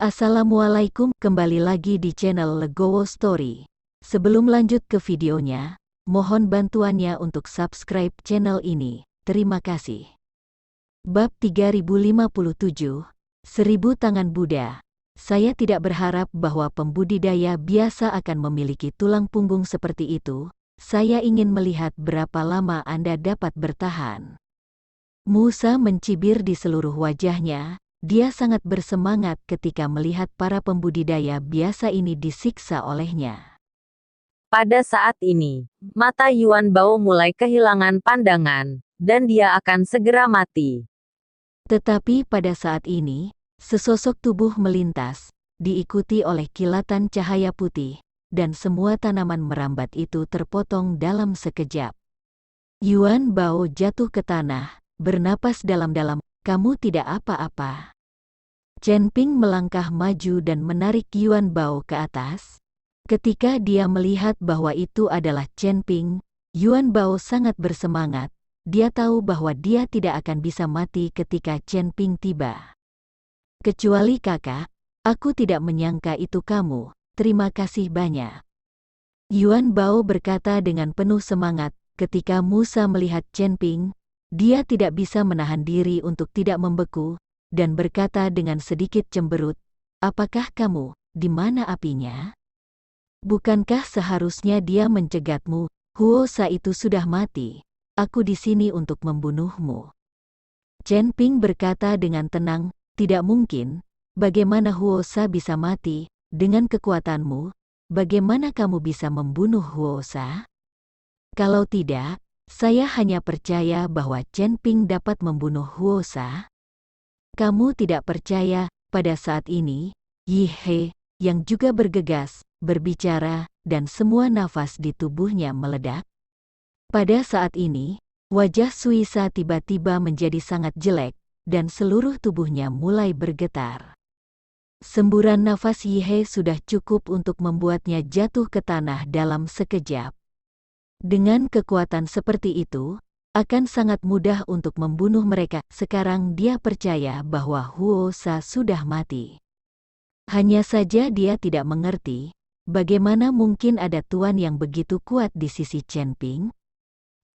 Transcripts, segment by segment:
Assalamualaikum, kembali lagi di channel Legowo Story. Sebelum lanjut ke videonya, mohon bantuannya untuk subscribe channel ini. Terima kasih. Bab 3057, 1000 Tangan Buddha. Saya tidak berharap bahwa pembudidaya biasa akan memiliki tulang punggung seperti itu. Saya ingin melihat berapa lama Anda dapat bertahan. Musa mencibir di seluruh wajahnya. Dia sangat bersemangat ketika melihat para pembudidaya biasa ini disiksa olehnya. Pada saat ini, mata Yuan Bao mulai kehilangan pandangan, dan dia akan segera mati. Tetapi pada saat ini, sesosok tubuh melintas, diikuti oleh kilatan cahaya putih, dan semua tanaman merambat itu terpotong dalam sekejap. Yuan Bao jatuh ke tanah, bernapas dalam-dalam. Kamu tidak apa-apa. Chen Ping melangkah maju dan menarik Yuan Bao ke atas. Ketika dia melihat bahwa itu adalah Chen Ping, Yuan Bao sangat bersemangat. Dia tahu bahwa dia tidak akan bisa mati ketika Chen Ping tiba. Kecuali kakak, aku tidak menyangka itu kamu. Terima kasih banyak. Yuan Bao berkata dengan penuh semangat. Ketika Musa melihat Chen Ping, dia tidak bisa menahan diri untuk tidak membeku, dan berkata dengan sedikit cemberut, "Apakah kamu, di mana apinya? Bukankah seharusnya dia mencegatmu? Huosa itu sudah mati. Aku di sini untuk membunuhmu." Chen Ping berkata dengan tenang, "Tidak mungkin. Bagaimana Huosa bisa mati? Dengan kekuatanmu, bagaimana kamu bisa membunuh Huosa? Kalau tidak, saya hanya percaya bahwa Chen Ping dapat membunuh Huosa." Kamu tidak percaya. Pada saat ini, Yi He, yang juga bergegas, berbicara, dan semua nafas di tubuhnya meledak. Pada saat ini, wajah Suisa tiba-tiba menjadi sangat jelek, dan seluruh tubuhnya mulai bergetar. Semburan nafas Yi He sudah cukup untuk membuatnya jatuh ke tanah dalam sekejap. Dengan kekuatan seperti itu, akan sangat mudah untuk membunuh mereka. Sekarang dia percaya bahwa Huosa sudah mati. Hanya saja dia tidak mengerti, bagaimana mungkin ada tuan yang begitu kuat di sisi Chen Ping.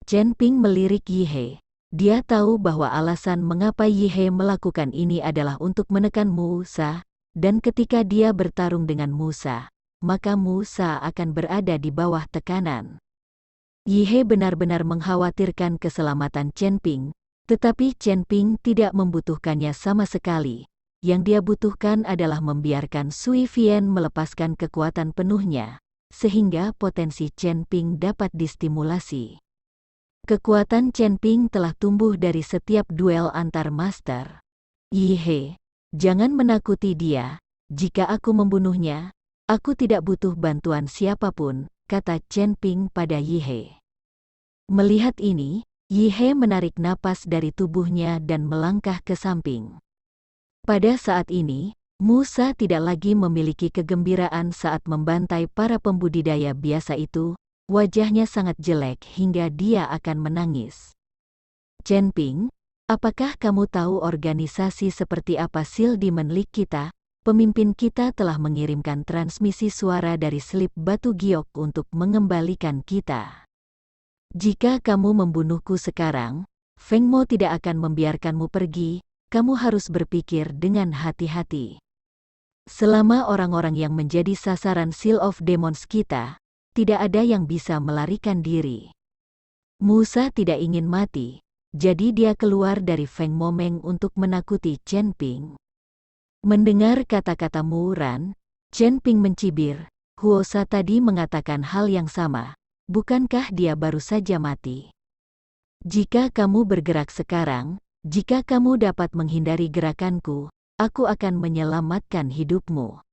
Chen Ping melirik Yi He. Dia tahu bahwa alasan mengapa Yi He melakukan ini adalah untuk menekan Musa, dan ketika dia bertarung dengan Musa, maka Musa akan berada di bawah tekanan. Yi He benar-benar mengkhawatirkan keselamatan Chen Ping, tetapi Chen Ping tidak membutuhkannya sama sekali. Yang dia butuhkan adalah membiarkan Sui Vian melepaskan kekuatan penuhnya, sehingga potensi Chen Ping dapat distimulasi. Kekuatan Chen Ping telah tumbuh dari setiap duel antar master. Yi He, jangan menakuti dia. Jika aku membunuhnya, aku tidak butuh bantuan siapapun, kata Chen Ping pada Yi He. Melihat ini, Yi He menarik napas dari tubuhnya dan melangkah ke samping. Pada saat ini, Musa tidak lagi memiliki kegembiraan saat membantai para pembudidaya biasa itu. Wajahnya sangat jelek hingga dia akan menangis. Chen Ping, apakah kamu tahu organisasi seperti apa Sil Demon League kita? Pemimpin kita telah mengirimkan transmisi suara dari selip batu giok untuk mengembalikan kita. Jika kamu membunuhku sekarang, Feng Mo tidak akan membiarkanmu pergi. Kamu harus berpikir dengan hati-hati. Selama orang-orang yang menjadi sasaran Seal of Demons kita, tidak ada yang bisa melarikan diri. Musa tidak ingin mati, jadi dia keluar dari Feng Mo Meng untuk menakuti Chen Ping. Mendengar kata-kata Mu Ran, Chen Ping mencibir. Huosa tadi mengatakan hal yang sama. Bukankah dia baru saja mati? Jika kamu bergerak sekarang, jika kamu dapat menghindari gerakanku, aku akan menyelamatkan hidupmu.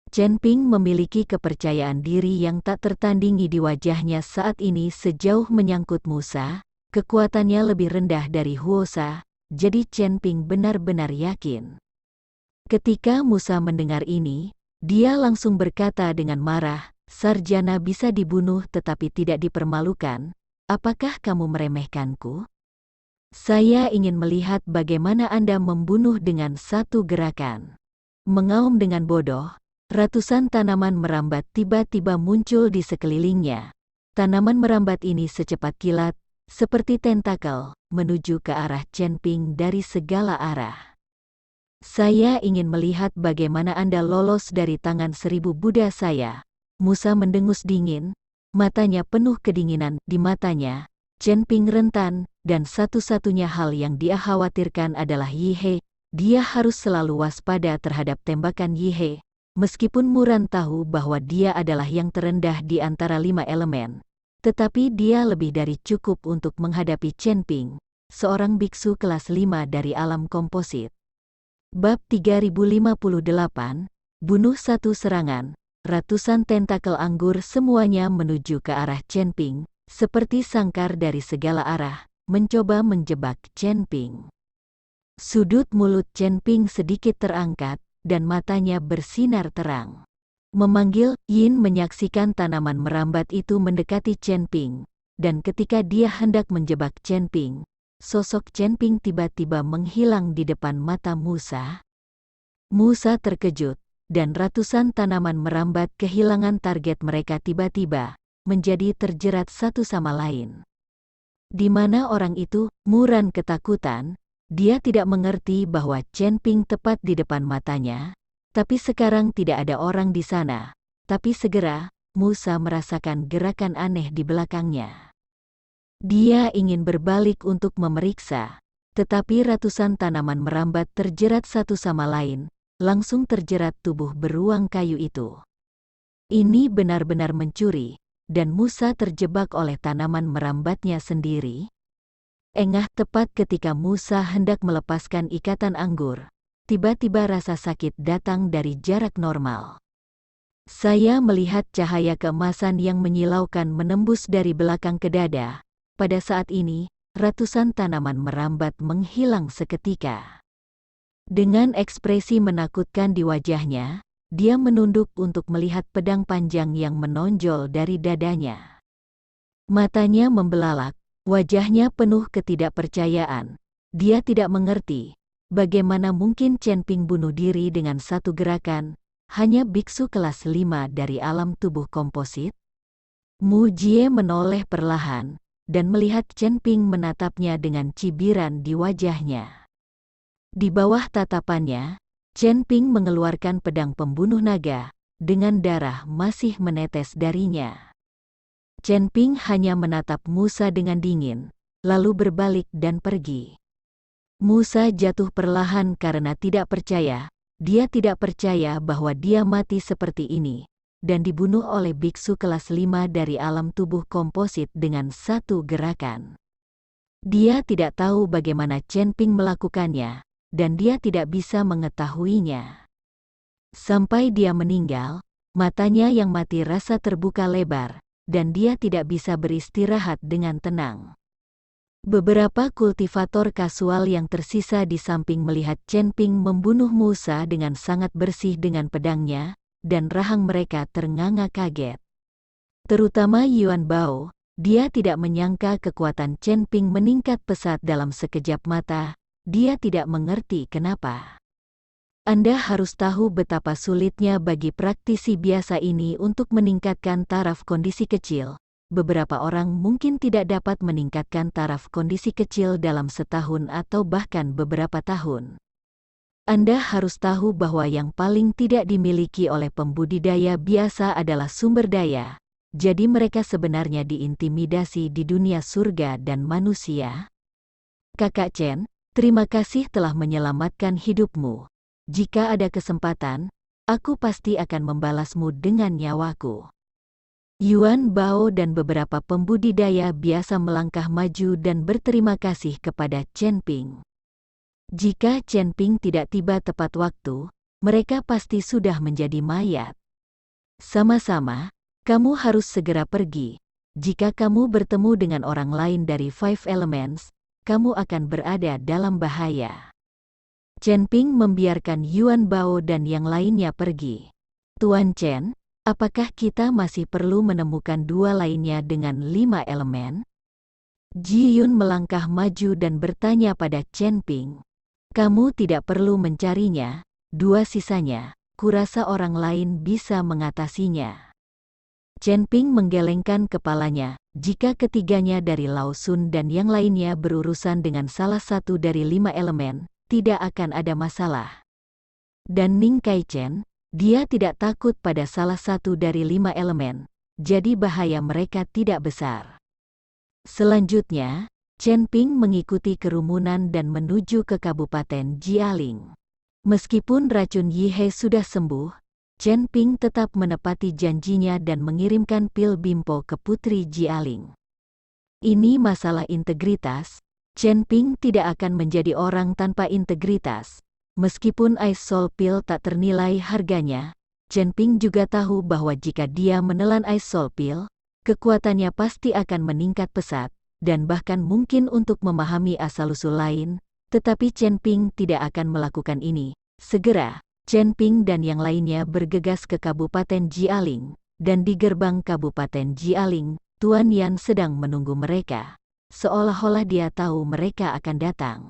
Chen Ping memiliki kepercayaan diri yang tak tertandingi di wajahnya saat ini. Sejauh menyangkut Musa, kekuatannya lebih rendah dari Huosa, jadi Chen Ping benar-benar yakin. Ketika Musa mendengar ini, dia langsung berkata dengan marah, "Sarjana bisa dibunuh tetapi tidak dipermalukan. Apakah kamu meremehkanku? Saya ingin melihat bagaimana Anda membunuh dengan satu gerakan." Mengaum dengan bodoh, ratusan tanaman merambat tiba-tiba muncul di sekelilingnya. Tanaman merambat ini secepat kilat, seperti tentakel, menuju ke arah Chen Ping dari segala arah. Saya ingin melihat bagaimana Anda lolos dari tangan 1000 Buddha saya. Musa mendengus dingin, matanya penuh kedinginan. Di matanya, Chen Ping rentan, dan satu-satunya hal yang dia khawatirkan adalah Yi He. Dia harus selalu waspada terhadap tembakan Yi He, meskipun Muran tahu bahwa dia adalah yang terendah di antara 5 elemen. Tetapi dia lebih dari cukup untuk menghadapi Chen Ping, seorang biksu kelas 5 dari alam komposit. Bab 3058, bunuh satu serangan. Ratusan tentakel anggur semuanya menuju ke arah Chen Ping, seperti sangkar dari segala arah, mencoba menjebak Chen Ping. Sudut mulut Chen Ping sedikit terangkat, dan matanya bersinar terang. Memanggil, Yin menyaksikan tanaman merambat itu mendekati Chen Ping, dan ketika dia hendak menjebak Chen Ping, sosok Chen Ping tiba-tiba menghilang di depan mata Musa. Musa terkejut, dan ratusan tanaman merambat kehilangan target mereka tiba-tiba, menjadi terjerat satu sama lain. Di mana orang itu? Muran ketakutan. Dia tidak mengerti bahwa Chen Ping tepat di depan matanya, tapi sekarang tidak ada orang di sana. Tapi segera, Musa merasakan gerakan aneh di belakangnya. Dia ingin berbalik untuk memeriksa, tetapi ratusan tanaman merambat terjerat satu sama lain, langsung terjerat tubuh beruang kayu itu. Ini benar-benar mencuri, dan Musa terjebak oleh tanaman merambatnya sendiri. Engah tepat ketika Musa hendak melepaskan ikatan anggur, tiba-tiba rasa sakit datang dari jarak normal. Saya melihat cahaya keemasan yang menyilaukan menembus dari belakang ke dada. Pada saat ini, ratusan tanaman merambat menghilang seketika. Dengan ekspresi menakutkan di wajahnya, dia menunduk untuk melihat pedang panjang yang menonjol dari dadanya. Matanya membelalak. Wajahnya penuh ketidakpercayaan. Dia tidak mengerti, bagaimana mungkin Chen Ping bunuh diri dengan satu gerakan, hanya biksu kelas 5 dari alam tubuh komposit. Mu Jie menoleh perlahan, dan melihat Chen Ping menatapnya dengan cibiran di wajahnya. Di bawah tatapannya, Chen Ping mengeluarkan pedang pembunuh naga, dengan darah masih menetes darinya. Chen Ping hanya menatap Musa dengan dingin, lalu berbalik dan pergi. Musa jatuh perlahan karena tidak percaya. Dia tidak percaya bahwa dia mati seperti ini, dan dibunuh oleh biksu kelas 5 dari alam tubuh komposit dengan satu gerakan. Dia tidak tahu bagaimana Chen Ping melakukannya, dan dia tidak bisa mengetahuinya. Sampai dia meninggal, matanya yang mati rasa terbuka lebar, dan dia tidak bisa beristirahat dengan tenang. Beberapa kultivator kasual yang tersisa di samping melihat Chen Ping membunuh Musa dengan sangat bersih dengan pedangnya, dan rahang mereka ternganga kaget. Terutama Yuan Bao, dia tidak menyangka kekuatan Chen Ping meningkat pesat dalam sekejap mata. Dia tidak mengerti kenapa. Anda harus tahu betapa sulitnya bagi praktisi biasa ini untuk meningkatkan taraf kondisi kecil. Beberapa orang mungkin tidak dapat meningkatkan taraf kondisi kecil dalam setahun atau bahkan beberapa tahun. Anda harus tahu bahwa yang paling tidak dimiliki oleh pembudidaya biasa adalah sumber daya. Jadi mereka sebenarnya diintimidasi di dunia surga dan manusia. Kakak Chen, terima kasih telah menyelamatkan hidupmu. Jika ada kesempatan, aku pasti akan membalasmu dengan nyawaku. Yuan Bao dan beberapa pembudidaya biasa melangkah maju dan berterima kasih kepada Chen Ping. Jika Chen Ping tidak tiba tepat waktu, mereka pasti sudah menjadi mayat. Sama-sama, kamu harus segera pergi. Jika kamu bertemu dengan orang lain dari Five Elements, kamu akan berada dalam bahaya. Chen Ping membiarkan Yuan Bao dan yang lainnya pergi. Tuan Chen, apakah kita masih perlu menemukan dua lainnya dengan 5 elemen? Ji Yun melangkah maju dan bertanya pada Chen Ping. Kamu tidak perlu mencarinya, 2 sisanya, kurasa orang lain bisa mengatasinya. Chen Ping menggelengkan kepalanya, jika ketiganya dari Lao Sun dan yang lainnya berurusan dengan salah satu dari 5 elemen, tidak akan ada masalah. Dan Ning Kaichen, dia tidak takut pada salah satu dari 5 elemen, jadi bahaya mereka tidak besar. Selanjutnya, Chen Ping mengikuti kerumunan dan menuju ke Kabupaten Jialing. Meskipun racun Yihe sudah sembuh, Chen Ping tetap menepati janjinya dan mengirimkan pil Bimpo ke Putri Jialing. Ini masalah integritas. Chen Ping tidak akan menjadi orang tanpa integritas. Meskipun Ice Soul Pill tak ternilai harganya, Chen Ping juga tahu bahwa jika dia menelan Ice Soul Pill, kekuatannya pasti akan meningkat pesat, dan bahkan mungkin untuk memahami asal-usul lain, tetapi Chen Ping tidak akan melakukan ini. Segera, Chen Ping dan yang lainnya bergegas ke Kabupaten Jialing, dan di gerbang Kabupaten Jialing, Tuan Yan sedang menunggu mereka. Seolah-olah dia tahu mereka akan datang.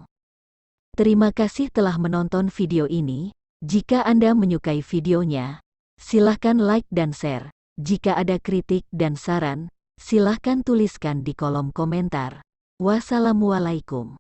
Terima kasih telah menonton video ini. Jika Anda menyukai videonya, silahkan like dan share. Jika ada kritik dan saran, silahkan tuliskan di kolom komentar. Wassalamualaikum.